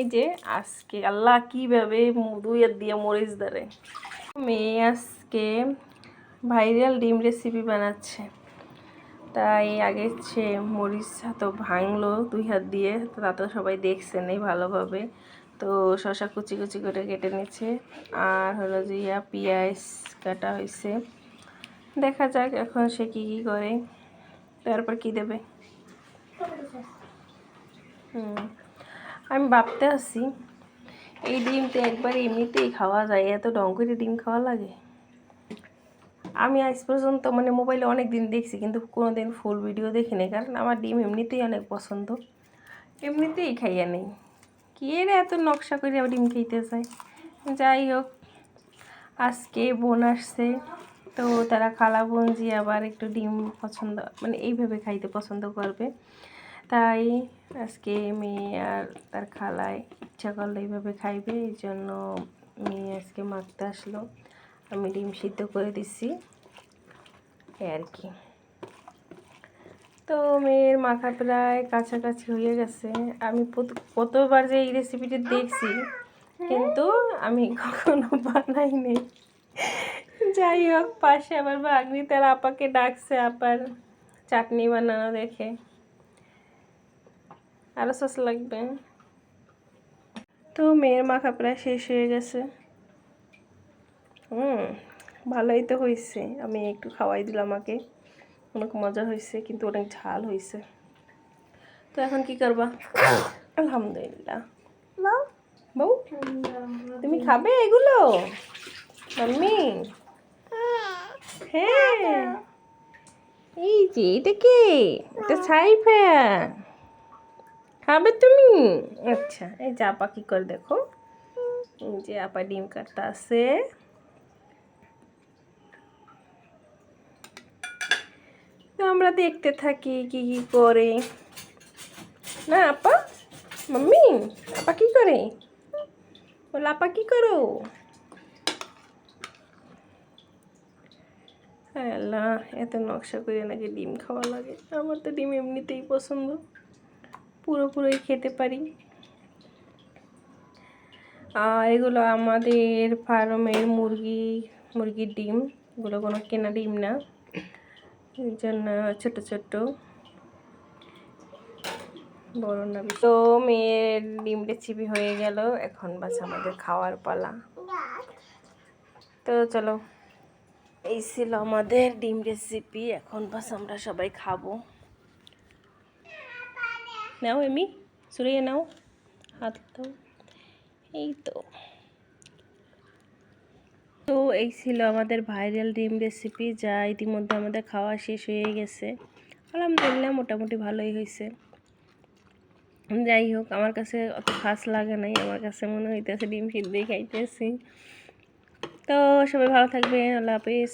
এই যে আজকে আল্লাহ কীভাবে দুই হাত দিয়ে মরিচ ধরে মেয়ে আজকে ভাইরাল ডিম রেসিপি বানাচ্ছে। তাই আগে সে মরিচ তো ভাঙলো দুই হাত দিয়ে, তো তা তো সবাই দেখছেন এই ভালোভাবে। তো শসা কুচি কুচি করে কেটে নিচ্ছে, আর হলো যে পেঁয়াজ কাটা হয়েছে। দেখা যাক এখন সে কী কী করে, তারপর কি দেবে। আমি ভাবতে আছি এই ডিম তো একবার এমনিতেই খাওয়া যায়, এত ঢং করে ডিম খাওয়া লাগে। আমি আজ পর্যন্ত মানে মোবাইলে অনেক দিন দেখছি, কিন্তু কোনো দিন ফুল ভিডিও দেখিনি, কারণ আমার ডিম এমনিতেই অনেক পছন্দ, এমনিতেই খাইয়া নেই। কি এর এত নকশা করে ডিম খাইতে চায়। যাই হোক, আজকে বোন আসছে, তো তারা খালা বোন যে আবার একটু ডিম পছন্দ মানে এইভাবে খাইতে পছন্দ করবে। তাই আজকে মেয়ে আর তার খালায় ইচ্ছা করলে এইভাবে খাইবে, এই জন্য মেয়ে আজকে মাখতে আসলো। আমি ডিম সিদ্ধ করে দিচ্ছি আর কি। তো মেয়ের মাখা প্রায় কাছাকাছি হয়ে গেছে। আমি কতবার যে এই রেসিপিটি দেখছি, কিন্তু আমি কখনো বানাইনি। যাই হোক, পাশে আবার ভাগ্নি তার আপাকে ডাকছে, আপার চাটনি বানানো দেখে। আরও সস লাগবে। তো মেয়ের মাখা প্রায় শেষ হয়ে গেছে। ভালোই তো হয়েছে, আমি একটু খাওয়াই দিলাম আমাকে, অনেক মজা হয়েছে, কিন্তু অনেক ঝাল হয়েছে। তো এখন কি করবা? আলহামদুলিল্লাহ। বউ তুমি খাবে এগুলো মাম্মি? হ্যাঁ, এই যে এটা কে? এটা সাইফা, খাবে তুমি? আচ্ছা, এই যে আপা কি করে দেখো, এই যে আপা ডিম কাটতে আছে। তো আমরা দেখতে থাকি কি কি করে। না আপা, মাম্মি আপা কি করে? বল আপা কি করো? হ্যাঁ আল্লাহ, এত নকশা করে নাকি ডিম খাওয়া লাগে। আমার তো ডিম এমনিতেই পছন্দ, পুরোপুরি খেতে পারি। আর এগুলো আমাদের ফার্মের মুরগির ডিম, এগুলো কোনো কেনা ডিম না, এই জন্য ছোটো ছোটো, বড় না। তো মেয়ের ডিম রেসিপি হয়ে গেল, এখন বাস আমাদের খাওয়ার পালা। তো চলো, এই ছিল আমাদের ডিম রেসিপি, এখন বাস আমরা সবাই খাবো। নাও এমি, সরিয়ে নাও, হাত দাও। এই তো এই ছিল আমাদের ভাইরাল ডিম রেসিপি, যা ইতিমধ্যে আমাদের খাওয়া শেষ হয়ে গেছে। আলহামদুলিল্লাহ, মোটামুটি ভালোই হয়েছে। যাই হোক, আমার কাছে অত খাস লাগে নাই, আমার কাছে মনে হইতেছে ডিম সিদ্ধই খাইতেছি। তো সবাই ভালো থাকবেন, আল্লাহ হাফিজ।